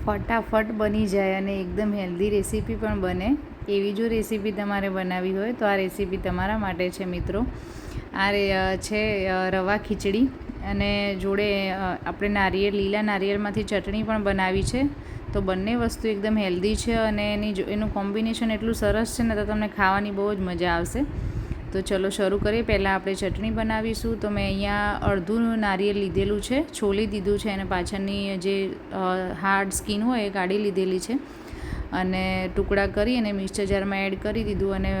ફટાફટ બની જાય અને એકદમ હેલ્ધી રેસીપી પણ બને એવી જો રેસીપી તમારે બનાવવી હોય તો આ રેસીપી તમારા માટે છે મિત્રો. આ છે રવા ખીચડી અને જોડે આપણે લીલા નારિયેળમાંથી ચટણી પણ બનાવી છે. તો બંને વસ્તુ એકદમ હેલ્ધી છે અને એનું કોમ્બિનેશન એટલું સરસ છે ને તો તમને ખાવાની બહુ જ મજા આવશે. તો ચલો શરૂ કરીએ. પહેલાં આપણે ચટણી બનાવીશું. તો મેં અહીંયા અડધું નારિયેળ લીધેલું છે, છોલી દીધું છે અને પાછળની જે હાર્ડ સ્કીન હોય એ કાઢી લીધેલી છે અને ટુકડા કરી અને મિક્સર જારમાં એડ કરી દીધું અને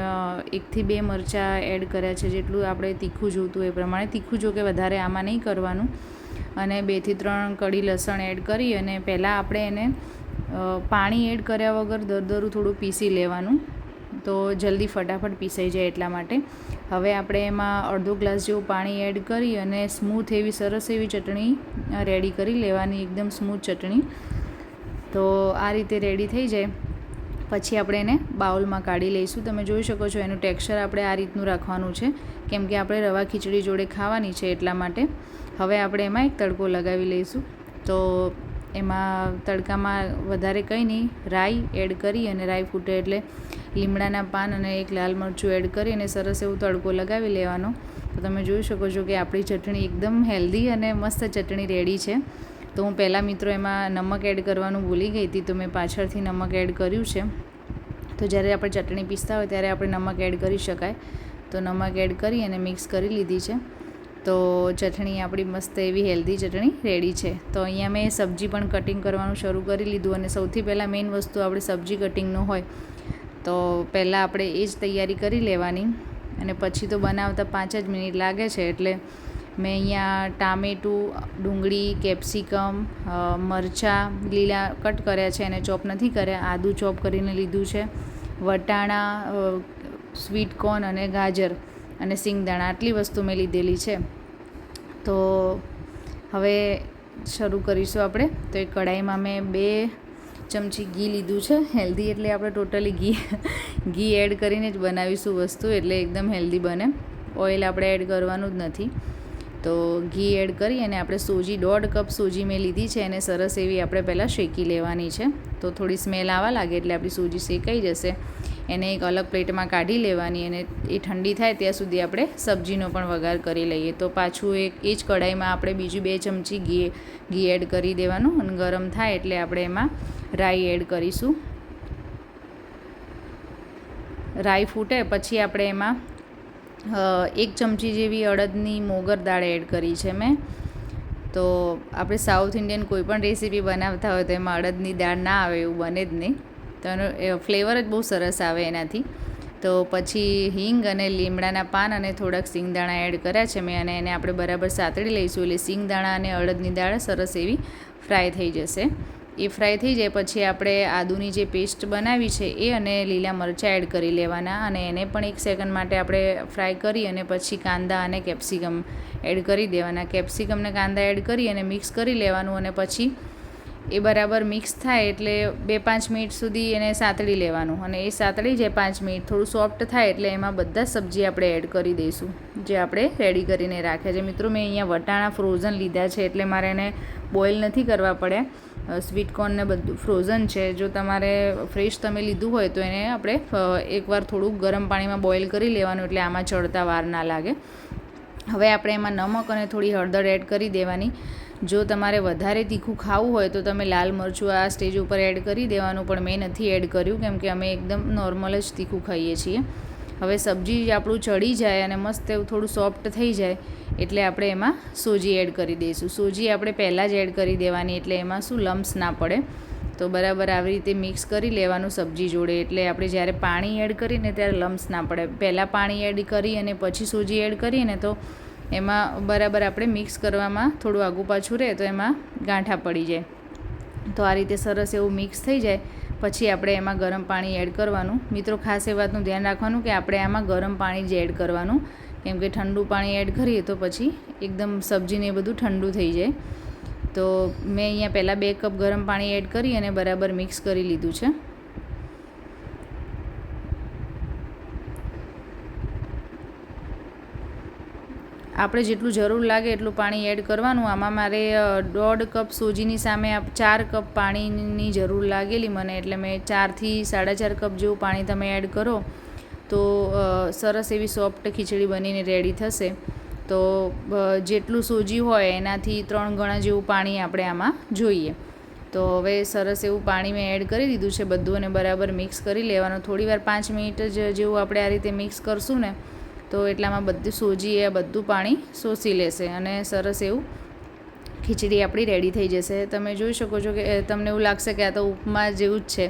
1 થી 2 મરચાં એડ કર્યા છે, જેટલું આપણે તીખું જોઈતું એ પ્રમાણે. તીખું જો કે વધારે આમાં નહીં કરવાનું. અને 2 થી 3 કળી લસણ એડ કરી અને પહેલાં આપણે એને પાણી એડ કર્યા વગર દરદરું થોડું પીસી લેવાનું, તો જલ્દી ફટાફટ પીસાઈ જાય એટલા માટે. હવે આપણે એમાં અડધો ગ્લાસ જેવું પાણી એડ કરી અને સ્મૂથ એવી સરસ એવી ચટણી રેડી કરી લેવાની, એકદમ સ્મૂથ ચટણી. તો આ રીતે રેડી થઈ જાય પછી આપણે એને બાઉલમાં કાઢી લઈશું. તમે જોઈ શકો છો એનું ટેક્સચર આપણે આ રીતનું રાખવાનું છે, કેમ કે આપણે રવા ખીચડી જોડે ખાવાની છે એટલા માટે. હવે આપણે એમાં એક તડકો લગાવી લઈશું. તો એમાં તડકામાં વધારે કંઈ નહીં, રાઈ એડ કરી અને રાઈ ફૂટે એટલે લીમડાના પાન અને 1 લાલ મરચું એડ કરી અને સરસ એવું તડકો લગાવી લેવાનો. તો તમે જોઈ શકો છો કે આપણી ચટણી એકદમ હેલ્ધી અને મસ્ત ચટણી રેડી છે. તો હું પહેલાં મિત્રો એમાં નમક એડ કરવાનું ભૂલી ગઈ હતી, તો મેં પાછળથી નમક એડ કર્યું છે. તો જ્યારે આપણે ચટણી પીસતા હોય ત્યારે આપણે નમક એડ કરી શકાય. તો નમક એડ કરી અને મિક્સ કરી લીધી છે. તો ચટણી આપણી મસ્ત એવી હેલ્ધી ચટણી રેડી છે. તો અહીંયા મેં સબ્જી પણ કટિંગ કરવાનું શરૂ કરી લીધું અને સૌથી પહેલાં મેઇન વસ્તુ આપણે સબ્જી કટિંગનું હોય, તો પહેલાં આપણે એ જ તૈયારી કરી લેવાની અને પછી તો બનાવતા 5 જ મિનિટ લાગે છે. એટલે મેં અહીંયા ટામેટું, ડુંગળી, કેપ્સિકમ, મરચાં લીલા કટ કર્યા છે અને ચોપ નથી કર્યા, આદું ચોપ કરીને લીધું છે, વટાણા, સ્વીટ કોર્ન અને ગાજર અને સિંગદાણા, આટલી વસ્તુ મેં લીધેલી છે. તો હવે શરૂ કરીશું આપણે. તો એક કઢાઈમાં મેં 2 ચમચી ઘી લીધું છે. હેલ્ધી એટલે આપણે ટોટલી ઘી એડ કરીને જ બનાવીશું વસ્તુ, એટલે એકદમ હેલ્ધી બને. ઓઇલ આપણે એડ કરવાનું જ નથી. તો ઘી એડ કરી અને આપણે સોજી 1.5 કપ સોજી મેં લીધી છે અને સરસ એવી આપણે પહેલાં શેકી લેવાની છે. તો થોડી સ્મેલ આવવા લાગે એટલે આપણી સોજી શેકાઈ જશે. એને એક અલગ પ્લેટમાં કાઢી લેવાની અને એ ઠંડી થાય ત્યાં સુધી આપણે સબ્જીનો પણ વઘાર કરી લઈએ. તો પાછું એ જ કઢાઈમાં આપણે બીજું 2 ચમચી ઘી એડ કરી દેવાનું અને ગરમ થાય એટલે આપણે એમાં રાઈ એડ કરીશું. રાઈ ફૂટે પછી આપણે એમાં 1 ચમચી જેવી અડદની મોગર દાળ એડ કરી છે મેં. તો આપણે સાઉથ ઇન્ડિયન કોઈ પણ રેસીપી બનાવતા હોય તો એમાં અડદની દાળ ના આવે એવું બને જ નહીં. તો એનો ફ્લેવર જ બહુ સરસ આવે એનાથી. તો પછી હિંગ અને લીમડાના પાન અને થોડાક સિંગદાણા એડ કર્યા છે મેં અને એને આપણે બરાબર સાતળી લઈશું એટલે સિંગદાણા અને અડદની દાળ સરસ એવી ફ્રાય થઈ જશે. એ ફ્રાય થઈ જાય પછી આપણે આદુની જે પેસ્ટ બનાવી છે એ અને લીલા મરચાં એડ કરી લેવાના અને એને પણ 1 સેકન્ડ માટે આપણે ફ્રાય કરી અને પછી કાંદા અને કેપ્સિકમ એડ કરી દેવાના. કેપ્સિકમને કાંદા એડ કરી અને મિક્સ કરી લેવાનું અને પછી એ બરાબર મિક્સ થાય એટલે 2-5 મિનિટ સુધી એને સાતળી લેવાનું અને એ સાતળી જાય 5 મિનિટ થોડું સોફ્ટ થાય એટલે એમાં બધા સબ્જી આપણે એડ કરી દઈશું જે આપણે રેડી કરીને રાખ્યા છે. મિત્રો મેં અહીંયા વટાણા ફ્રોઝન લીધા છે એટલે મારે એને બોઇલ નથી કરવા પડ્યા. સ્વીટ કોર્નને બધું ફ્રોઝન છે. જો તમારે ફ્રેશ તમે લીધું હોય તો એને આપણે એકવાર થોડુંક ગરમ પાણીમાં બોઇલ કરી લેવાનું એટલે આમાં ચડતા વાર ના લાગે. હવે આપણે એમાં નમક અને થોડી હળદર એડ કરી દેવાની. જો તમારે વધારે તીખું ખાવું હોય તો તમે લાલ મરચું આ સ્ટેજ ઉપર એડ કરી દેવાનું, પણ મેં નથી એડ કર્યું કેમ કે અમે એકદમ નોર્મલ જ તીખું ખાઈએ છીએ. હવે સબ્જી આપણું ચડી જાય અને મસ્ત એવું થોડું સોફ્ટ થઈ જાય એટલે આપણે એમાં સોજી એડ કરી દઈશું. સોજી આપણે પહેલાં જ એડ કરી દેવાની એટલે એમાં શું લમ્સ ના પડે. તો બરાબર આવી રીતે મિક્સ કરી લેવાનું સબ્જી જોડે એટલે આપણે જ્યારે પાણી એડ કરીએ ને ત્યારે લમ્સ ના પડે. પહેલાં પાણી એડ કરી અને પછી સોજી એડ કરીએ ને તો એમાં બરાબર આપણે મિક્સ કરવામાં થોડું આગું પાછું રહે તો એમાં ગાંઠા પડી જાય. તો આ રીતે સરસ એવું મિક્સ થઈ જાય પછી આપણે એમાં ગરમ પાણી એડ કરવાનું. મિત્રો ખાસ એ વાતનું ધ્યાન રાખવાનું કે આપણે આમાં ગરમ પાણી જ એડ કરવાનું, કેમ કે ઠંડુ પાણી એડ કરીએ તો પછી એકદમ સબ્જીને એ બધું ઠંડુ થઈ જાય. તો મેં અહીંયા પહેલાં 2 કપ ગરમ પાણી એડ કરી અને બરાબર મિક્સ કરી લીધું છે. આપણે જેટલું જરૂર લાગે એટલું પાણી એડ કરવાનું. આમાં મારે 1.5 કપ સોજીની સામે 4 કપ પાણીની જરૂર લાગેલી મને, એટલે મેં 4 થી 4.5 કપ જેવું પાણી તમે એડ કરો તો સરસ એવી સોફ્ટ ખીચડી બનીને રેડી થશે. તો જેટલું સોજી હોય એનાથી 3 ગણા જેવું પાણી આપણે આમાં જોઈએ. તો હવે સરસ એવું પાણી મેં એડ કરી દીધું છે બધું, અને બરાબર મિક્સ કરી લેવાનું. થોડીવાર 5 મિનિટ જેવું આપણે આ રીતે મિક્સ કરશું ને તો એટલામાં બધું સોજી એ બધું પાણી શોષી લેશે અને સરસ એવું ખીચડી આપણી રેડી થઈ જશે. તમે જોઈ શકો છો કે તમને એવું લાગશે કે આ તો ઉપમા જેવું જ છે,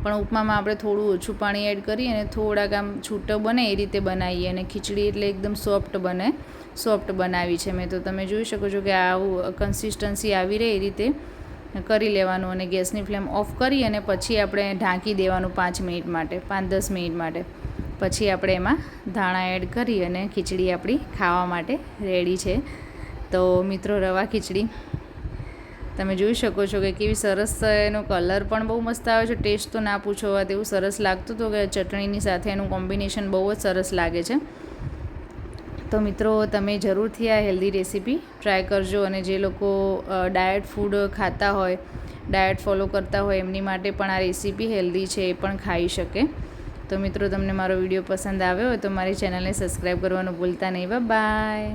પણ ઉપમામાં આપણે થોડું ઓછું પાણી એડ કરી અને થોડાક આમ છૂટો બને એ રીતે બનાવીએ, અને ખીચડી એટલે એકદમ સોફ્ટ બનાવી છે મેં. તો તમે જોઈ શકો છો કે આવું કન્સિસ્ટન્સી આવી રહે એ રીતે કરી લેવાનું, અને ગેસની ફ્લેમ ઓફ કરી અને પછી આપણે ઢાંકી દેવાનું 5 મિનિટ માટે, 5-10 મિનિટ માટે. પછી આપણે એમાં ધાણા એડ કરી અને ખીચડી આપણી ખાવા માટે રેડી છે. તો મિત્રો, રવા ખીચડી તમે જોઈ શકો છો કે કેવી સરસ, એનો કલર પણ બહુ મસ્ત આવે છે. ટેસ્ટ તો ના પૂછો વાત, એવું સરસ લાગતું હતું કે ચટણીની સાથે એનું કોમ્બિનેશન બહુ જ સરસ લાગે છે. તો મિત્રો, તમે જરૂરથી આ હેલ્ધી રેસીપી ટ્રાય કરજો, અને જે લોકો ડાયટ ફૂડ ખાતા હોય, ડાયટ ફોલો કરતા હોય એમની માટે પણ આ રેસીપી હેલ્ધી છે, એ પણ ખાઈ શકે. તો મિત્રો, તમને મારો વિડીયો પસંદ આવ્યો હોય તો મારી ચેનલને સબસ્ક્રાઈબ કરવાનું ભૂલતા નહીં. બાય.